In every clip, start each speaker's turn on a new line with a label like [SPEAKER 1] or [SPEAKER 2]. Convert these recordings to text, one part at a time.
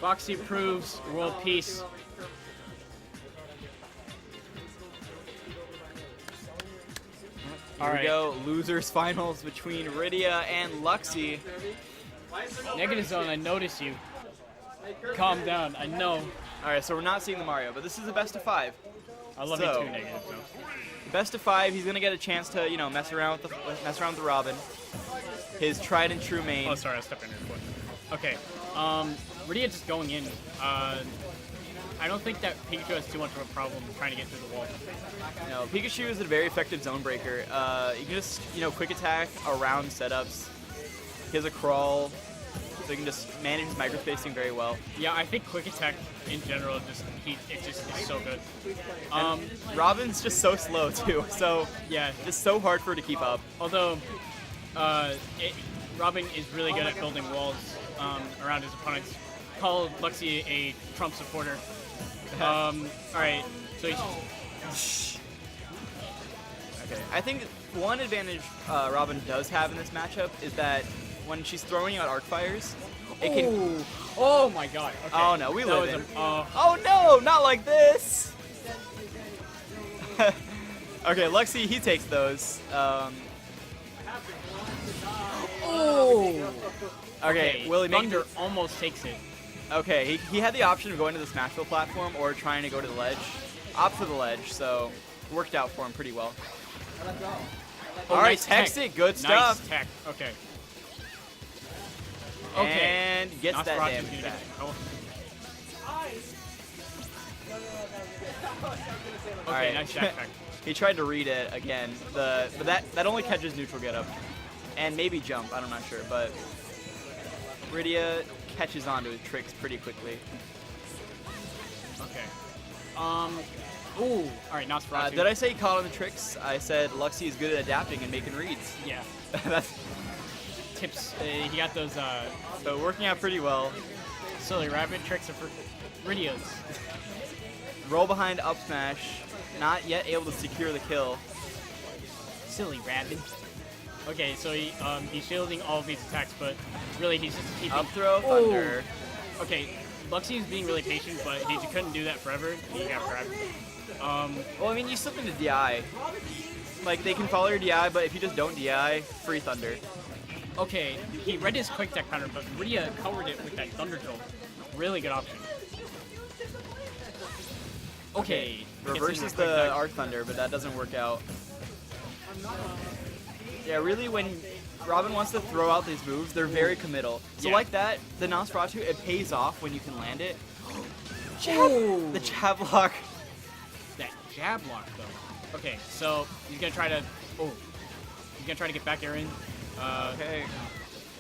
[SPEAKER 1] Luxxy proves world peace.
[SPEAKER 2] Here we go, losers finals between Rideae and Luxxy.
[SPEAKER 1] Negative zone, I notice you. Calm down, I know.
[SPEAKER 2] All right, so we're not seeing the Mario, but this is the best of 5.
[SPEAKER 1] I love you too, negative zone.
[SPEAKER 2] Best of 5, he's gonna get a chance to, mess around with the Robin. His tried and true main.
[SPEAKER 1] Oh, sorry, I stepped on your foot. Okay, Rideae just going in. I don't think that Pikachu has too much of a problem trying to get through the wall.
[SPEAKER 2] No, Pikachu is a very effective zone breaker. You can just, quick attack around setups. He has a crawl, so he can just manage his microspacing very well.
[SPEAKER 1] Yeah, I think quick attack in general it's just so good.
[SPEAKER 2] Robin's just so slow too, so
[SPEAKER 1] yeah,
[SPEAKER 2] just so hard for her to keep up.
[SPEAKER 1] Although, Robin is really good at building walls around his opponents. Call Luxxy a Trump supporter. All right, so he's...
[SPEAKER 2] Okay, I think one advantage Robin does have in this matchup is that when she's throwing out arc fires, it can.
[SPEAKER 1] Oh my god! Okay.
[SPEAKER 2] Oh no, we live in.
[SPEAKER 1] Oh
[SPEAKER 2] no, not like this. Okay, Luxxy, he takes those. Okay, Willie,
[SPEAKER 1] Thunder almost takes it.
[SPEAKER 2] Okay, he had the option of going to the Smashville platform or trying to go to the ledge. Opt for the ledge, so it worked out for him pretty well.
[SPEAKER 1] Oh,
[SPEAKER 2] all right,
[SPEAKER 1] nice
[SPEAKER 2] text it, good stuff.
[SPEAKER 1] Nice tech. Okay.
[SPEAKER 2] And gets that
[SPEAKER 1] Nosferatu
[SPEAKER 2] damage back.
[SPEAKER 1] Okay, nice backpack.
[SPEAKER 2] He tried to read it again, but that only catches neutral get up. And maybe jump, I'm not sure, but Rideae catches onto his tricks pretty quickly.
[SPEAKER 1] Okay. Ooh. Alright, Nosferatu.
[SPEAKER 2] Did I say he caught on the tricks? I said Luxxy is good at adapting and making reads.
[SPEAKER 1] Yeah.
[SPEAKER 2] That's
[SPEAKER 1] tips. He got those.
[SPEAKER 2] So working out pretty well.
[SPEAKER 1] Silly rabbit tricks are for Rideae's.
[SPEAKER 2] Roll behind up smash. Not yet able to secure the kill.
[SPEAKER 1] Silly rabbit. Okay, so he's shielding all of these attacks, but really he's just keeping...
[SPEAKER 2] Up throw, thunder.
[SPEAKER 1] Okay, Luxxy is being really patient, but he just couldn't do that forever. He got grabbed.
[SPEAKER 2] Well, I mean, you slip into DI. Like, they can follow your DI, but if you just don't DI, free thunder.
[SPEAKER 1] Okay, he read his quick tech pattern, but Rideae covered it with that thunder jolt. Really good option. Okay.
[SPEAKER 2] Reverses the arc thunder, but that doesn't work out. Yeah, really, when Robin wants to throw out these moves, they're very committal. So like that, the Nosferatu, it pays off when you can land it. The jab lock.
[SPEAKER 1] That jab lock, though. Okay, so he's gonna try to. He's gonna try to get back air in.
[SPEAKER 2] Okay.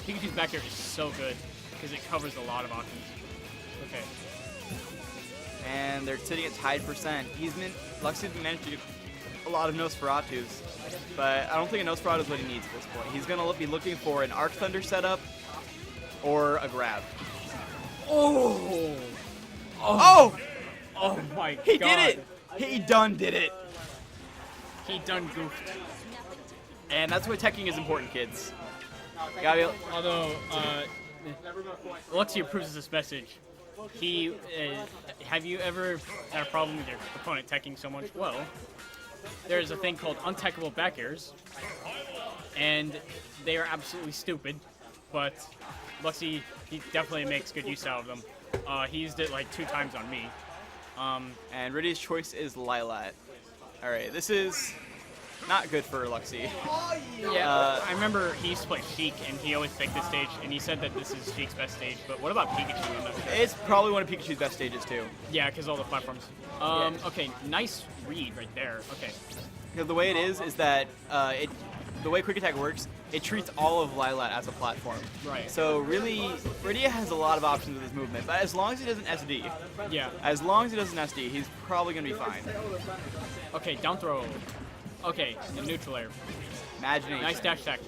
[SPEAKER 1] Pikachu's back air is so good because it covers a lot of options. Okay.
[SPEAKER 2] And they're sitting at tied percent. Luxxy's managed to do a lot of Nosferatus, but I don't think a Nosferatu is what he needs at this point. He's gonna be looking for an Arc Thunder setup or a grab.
[SPEAKER 1] Oh my god.
[SPEAKER 2] He did it! He done did it!
[SPEAKER 1] He done goofed.
[SPEAKER 2] And that's why teching is important, kids.
[SPEAKER 1] Although, Luxxy approves this message. Have you ever had a problem with your opponent teching so much? Well, there's a thing called untechable back airs, and they are absolutely stupid, but Luxxy, he definitely makes good use out of them. He used it like 2 times on me.
[SPEAKER 2] And Rideae's choice is Lilat. Alright, this is not good for Luxxy.
[SPEAKER 1] Yeah, I remember he used to play Sheik, and he always picked this stage, and he said that this is Sheik's best stage, but what about Pikachu?
[SPEAKER 2] It's probably one of Pikachu's best stages, too.
[SPEAKER 1] Yeah, because all the platforms. Okay, nice read right there. Okay.
[SPEAKER 2] You know, the way it is that the way Quick Attack works, it treats all of Lilat as a platform.
[SPEAKER 1] Right.
[SPEAKER 2] So really, Rideae has a lot of options with his movement, but as long as he doesn't SD,
[SPEAKER 1] yeah.
[SPEAKER 2] As long as he doesn't SD, he's probably going to be fine.
[SPEAKER 1] Okay, down throw. Okay, the neutral air.
[SPEAKER 2] Imagination.
[SPEAKER 1] Nice dash attack.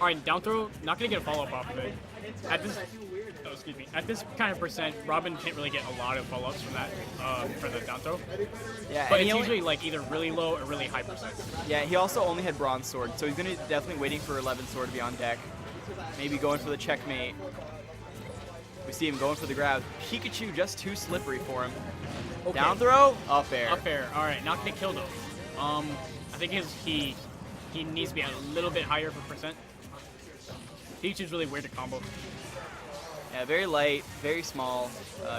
[SPEAKER 1] Alright, down throw, not gonna get a follow-up off of it. At this kind of percent, Robin can't really get a lot of follow-ups from that, for the down throw.
[SPEAKER 2] Yeah,
[SPEAKER 1] but it's usually like either really low or really high percent.
[SPEAKER 2] Yeah, he also only had Bronze Sword, so he's gonna definitely waiting for 11 Sword to be on deck. Maybe going for the checkmate. We see him going for the grab. Pikachu just too slippery for him.
[SPEAKER 1] Okay.
[SPEAKER 2] Down throw, up air.
[SPEAKER 1] Up air. All right, not gonna kill though. I think he needs to be a little bit higher for percent. Pikachu's really weird to combo.
[SPEAKER 2] Yeah, very light, very small.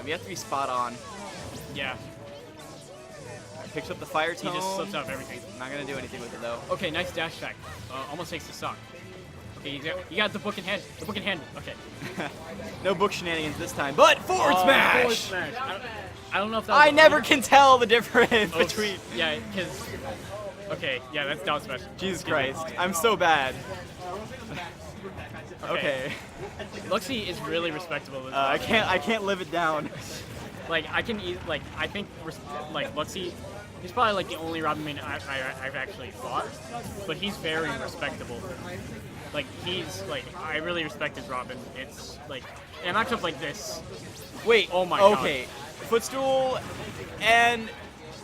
[SPEAKER 2] You have to be spot on.
[SPEAKER 1] Yeah.
[SPEAKER 2] Picks up the fire
[SPEAKER 1] He
[SPEAKER 2] tone.
[SPEAKER 1] just slips out of everything.
[SPEAKER 2] Not gonna do anything with it though.
[SPEAKER 1] Okay, nice dash attack. Almost takes the stock. Okay, you got the book in hand. The book in hand. Okay.
[SPEAKER 2] No book shenanigans this time, but forward smash!
[SPEAKER 1] Forward smash. I don't know if that was
[SPEAKER 2] I
[SPEAKER 1] a
[SPEAKER 2] never
[SPEAKER 1] lead.
[SPEAKER 2] can tell the difference
[SPEAKER 1] Oh,
[SPEAKER 2] between.
[SPEAKER 1] Yeah, because. Okay, yeah, that's down smash.
[SPEAKER 2] Jesus Christ, I'm so bad.
[SPEAKER 1] Okay.
[SPEAKER 2] Okay.
[SPEAKER 1] Luxxy is really respectable. This
[SPEAKER 2] I can't live it down.
[SPEAKER 1] Like I think like Luxxy, he's probably like the only Robin main I've actually fought, but he's very respectable. Like he's like I really respect his Robin. It's like in a matchup like this.
[SPEAKER 2] Wait.
[SPEAKER 1] Oh my god.
[SPEAKER 2] Okay. Footstool, and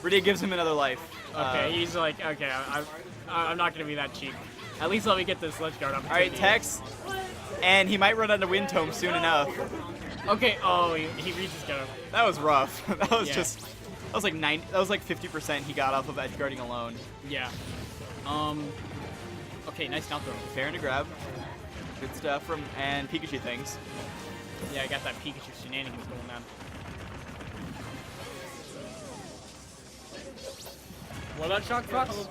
[SPEAKER 2] Rideae gives him another life.
[SPEAKER 1] Okay, he's like okay, I'm not gonna be that cheap. At least let me get this ledge guard
[SPEAKER 2] All
[SPEAKER 1] opportunity.
[SPEAKER 2] right, Tex, and he might run out of Wind Tome soon enough.
[SPEAKER 1] Okay. Oh, he reads his go.
[SPEAKER 2] That was rough. That was
[SPEAKER 1] Yeah.
[SPEAKER 2] just. That was like 90. That was like 50% he got off of edge guarding alone.
[SPEAKER 1] Yeah. Okay, nice down throw.
[SPEAKER 2] Fair to grab. Good stuff from and Pikachu things.
[SPEAKER 1] Yeah, I got that Pikachu shenanigans going on. What about Shock Fox?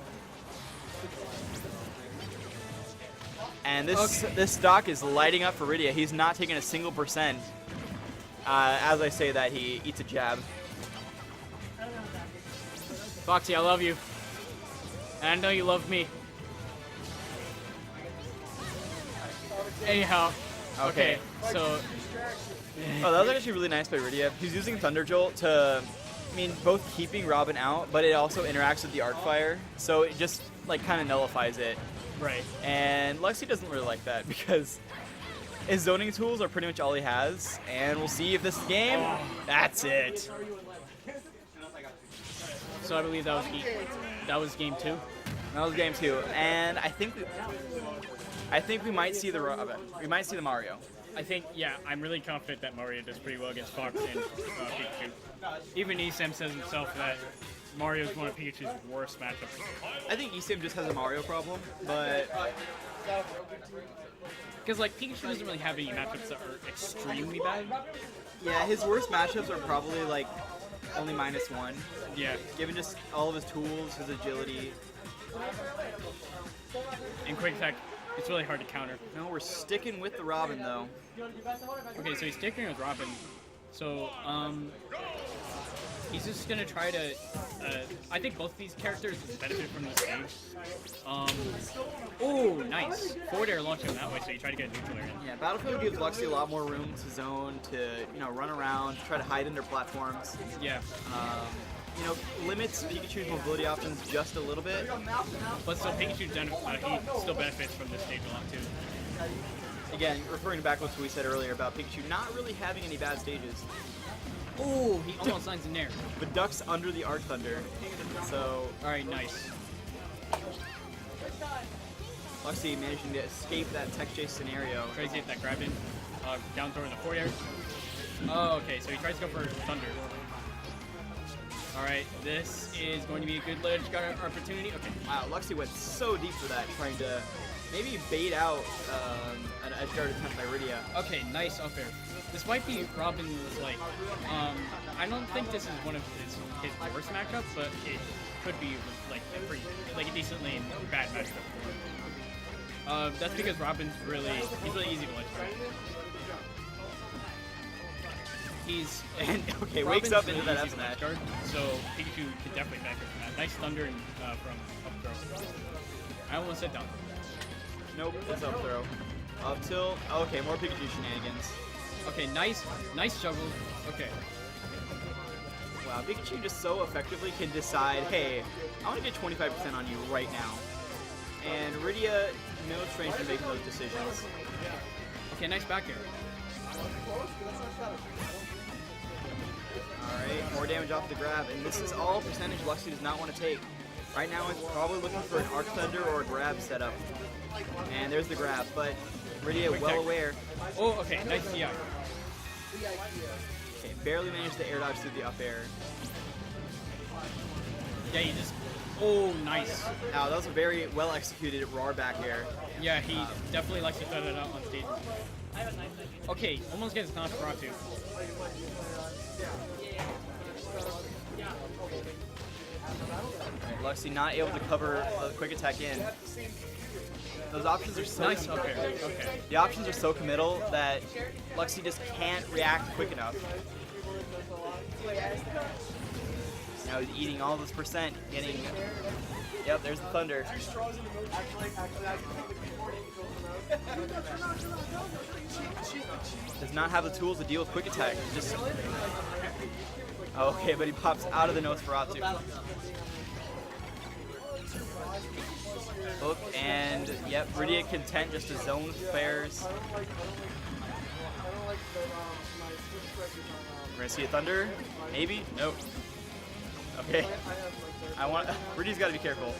[SPEAKER 2] And this stock is lighting up for Rideae. He's not taking a single percent. As I say that, he eats a jab.
[SPEAKER 1] Foxy, I love you. And I know you love me. Anyhow. Okay, so...
[SPEAKER 2] Oh, that was actually really nice by Rideae. He's using Thunder Jolt to, both keeping Robin out, but it also interacts with the Arc Fire, so it just like kind of nullifies it.
[SPEAKER 1] Right.
[SPEAKER 2] And Luxxy doesn't really like that because his zoning tools are pretty much all he has, and we'll see if this game. That's it.
[SPEAKER 1] So I believe that was game 2.
[SPEAKER 2] That was game 2, and I think we might see the Mario.
[SPEAKER 1] I think, yeah, I'm really confident that Mario does pretty well against Fox and Pikachu. Even Esam says himself that Mario is one of Pikachu's worst matchups.
[SPEAKER 2] I think Esam just has a Mario problem, but
[SPEAKER 1] Because, like, Pikachu doesn't really have any matchups that are extremely bad.
[SPEAKER 2] yeah, his worst matchups are probably like only -1.
[SPEAKER 1] Yeah.
[SPEAKER 2] Given just all of his tools, his agility.
[SPEAKER 1] And Quick Attack, it's really hard to counter.
[SPEAKER 2] No, we're sticking with the Robin though.
[SPEAKER 1] Okay, so he's sticking with Robin. So, he's just gonna try to. I think both of these characters benefit from this stage. Oh, nice. Forward air launch him that way, so you try to get a neutral air in.
[SPEAKER 2] Yeah, Battlefield gives Luxxy a lot more room to zone, to run around, try to hide under platforms.
[SPEAKER 1] Yeah.
[SPEAKER 2] Limits Pikachu's mobility options just a little bit.
[SPEAKER 1] But still, Pikachu he still benefits from this stage a lot too.
[SPEAKER 2] Again, referring back to what we said earlier about Pikachu not really having any bad stages.
[SPEAKER 1] Oh, he almost lands in there.
[SPEAKER 2] But ducks under the Arc Thunder. So
[SPEAKER 1] All right, nice.
[SPEAKER 2] Luxxy managing to escape that tech chase scenario.
[SPEAKER 1] Tries to hit that grab in. Down throw in the forward air. Oh, okay, so he tries to go for Thunder. Alright, this is going to be a good ledge guard opportunity. Okay.
[SPEAKER 2] Wow, Luxxy went so deep for that, trying to maybe bait out an edge guard attempt by Rideae.
[SPEAKER 1] Okay, nice up air. This might be Robin's, like, I don't think this is one of his worst matchups, but it could be, like, a decently bad matchup. That's because Robin's really easy to ledge guard.
[SPEAKER 2] Okay,
[SPEAKER 1] Robin's
[SPEAKER 2] wakes up
[SPEAKER 1] really
[SPEAKER 2] into that
[SPEAKER 1] easy
[SPEAKER 2] F
[SPEAKER 1] to ledge
[SPEAKER 2] smash.
[SPEAKER 1] guard, so Pikachu can definitely benefit from that. Nice thunder and, from up throw. I almost said down.
[SPEAKER 2] Nope, it's up throw. Up tilt. Okay, more Pikachu shenanigans.
[SPEAKER 1] Okay, nice juggle. Okay.
[SPEAKER 2] Wow, Pikachu just so effectively can decide, hey, I want to get 25% on you right now. And Rideae, no stranger to making those decisions.
[SPEAKER 1] Okay, nice back air.
[SPEAKER 2] Alright, more damage off the grab, and this is all percentage Luxxy does not want to take. Right now it's probably looking for an Arc Thunder or a grab setup. And there's the grab, but Rideae well aware.
[SPEAKER 1] Oh, okay, nice DI.
[SPEAKER 2] Okay, barely managed to air dodge through the up air.
[SPEAKER 1] Yeah, he just. Oh, nice.
[SPEAKER 2] Now that was a very well executed raw back air.
[SPEAKER 1] Yeah, he definitely likes to throw it out on stage. Okay, almost gets knocked for Ratu.
[SPEAKER 2] Right, Luxxy not able to cover the quick attack in. Those options are so
[SPEAKER 1] Nice. Okay. Okay.
[SPEAKER 2] The options are so committal that Luxxy just can't react quick enough. Now he's eating all this percent, getting. Yep, there's the thunder. Does not have the tools to deal with quick attack. Just. Okay, but he pops out of the Nosferatu. Look, and yep, Rideae content just to zone fares. We're gonna see a thunder, maybe? Nope. Okay. Rideae's got to be careful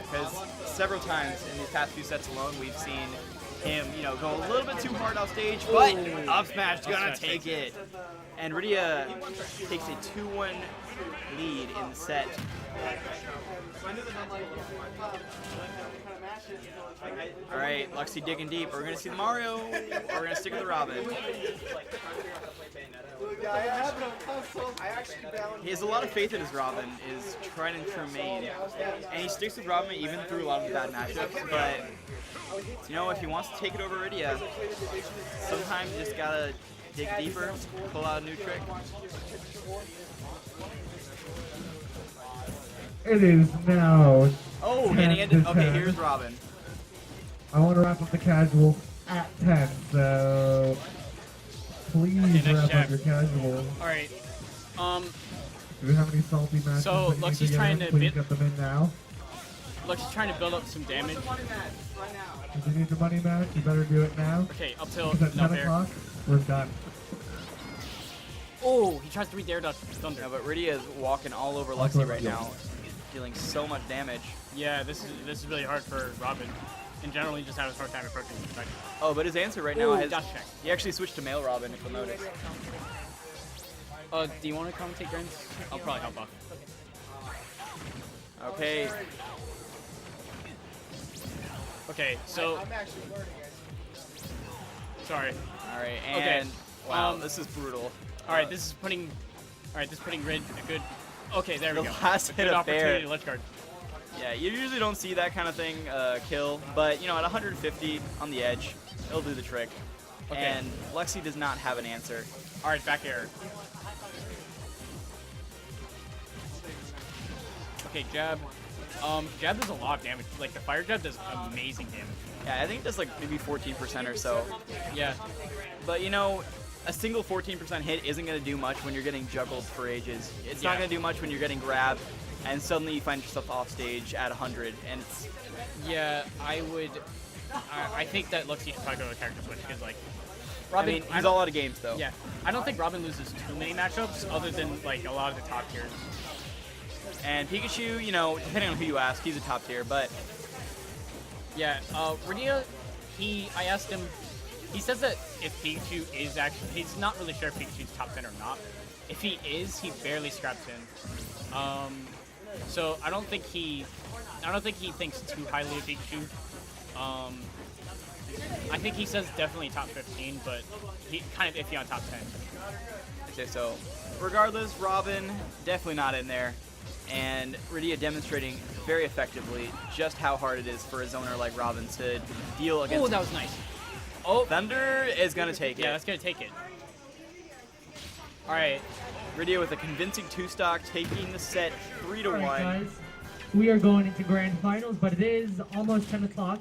[SPEAKER 2] because several times in these past few sets alone, we've seen him, go a little bit too hard off stage, but up smash gonna take it. And Rideae takes a 2-1 lead in the set. All right, Luxxy digging deep. We're gonna see the Mario, or we're gonna stick with the Robin. He has a lot of faith in his Robin, is tried and true main, and he sticks with Robin even through a lot of the bad matchups. But if he wants to take it over Rideae, sometimes you just gotta dig deeper, pull out a new trick.
[SPEAKER 3] It is now.
[SPEAKER 2] Oh, and he ended. Okay, here's Robin.
[SPEAKER 3] I want to wrap up the casual at 10, so please wrap up your casual.
[SPEAKER 1] All right.
[SPEAKER 3] Do we have any salty matches?
[SPEAKER 1] So, Luxxy's trying to
[SPEAKER 3] please get them in now.
[SPEAKER 1] Luxxy's trying to build up some damage.
[SPEAKER 3] If you need the money match, you better do it now.
[SPEAKER 1] Okay, up till
[SPEAKER 3] Because at 10 o'clock, we're done.
[SPEAKER 1] Oh, he tries to read the air dodge thunder.
[SPEAKER 2] Yeah, but Rideae is walking all over Luxxy right now, dealing so much damage.
[SPEAKER 1] Yeah, this is really hard for Robin. In general, he just has a hard time approaching the effect.
[SPEAKER 2] Oh, but his answer right now is
[SPEAKER 1] dash check.
[SPEAKER 2] he actually switched to male Robin, if you'll notice.
[SPEAKER 1] Do you want to commentate, Grants? I'll probably help off.
[SPEAKER 2] Okay.
[SPEAKER 1] Okay, so. Sorry.
[SPEAKER 2] All right, and
[SPEAKER 1] Okay.
[SPEAKER 2] wow, this is brutal.
[SPEAKER 1] All right, this is putting Rid a good. Okay, there we go.
[SPEAKER 2] Last
[SPEAKER 1] A
[SPEAKER 2] hit
[SPEAKER 1] good
[SPEAKER 2] of bear.
[SPEAKER 1] opportunity to ledge guard.
[SPEAKER 2] Yeah, you usually don't see that kind of thing kill, but at 150 on the edge, it'll do the trick.
[SPEAKER 1] Okay.
[SPEAKER 2] And Luxxy does not have an answer.
[SPEAKER 1] All right, back air. Okay, jab. Jab does a lot of damage. Like the fire jab does amazing damage.
[SPEAKER 2] Yeah, I think that's like maybe 14% or so.
[SPEAKER 1] Yeah.
[SPEAKER 2] But a single 14% hit isn't going to do much when you're getting juggled for ages. It's not going to do much when you're getting grabbed, and suddenly you find yourself off stage at 100, and it's...
[SPEAKER 1] Yeah, I think that Luxxy should probably go to character switch because
[SPEAKER 2] Robin, he's all out of games though.
[SPEAKER 1] Yeah, I don't think Robin loses too many matchups other than a lot of the top tiers.
[SPEAKER 2] And Pikachu, depending on who you ask, he's a top tier, but...
[SPEAKER 1] Yeah, Rideae, I asked him, he says that if Pikachu is actually, he's not really sure if Pikachu's top 10 or not. If he is, he barely scraps in. So I don't think he thinks too highly of Pikachu. I think he says definitely top 15, but he kind of iffy on top 10.
[SPEAKER 2] Okay, so regardless, Robin definitely not in there, and Rideae demonstrating very effectively just how hard it is for a zoner like Robin to deal against.
[SPEAKER 1] Oh, that was nice.
[SPEAKER 2] Oh, Thunder is gonna take it.
[SPEAKER 1] Yeah, that's gonna take it. All right,
[SPEAKER 2] Rideae with a convincing 2-stock, taking the set 3-1.
[SPEAKER 3] All right, guys. We are going into grand finals, but it is almost 10 o'clock.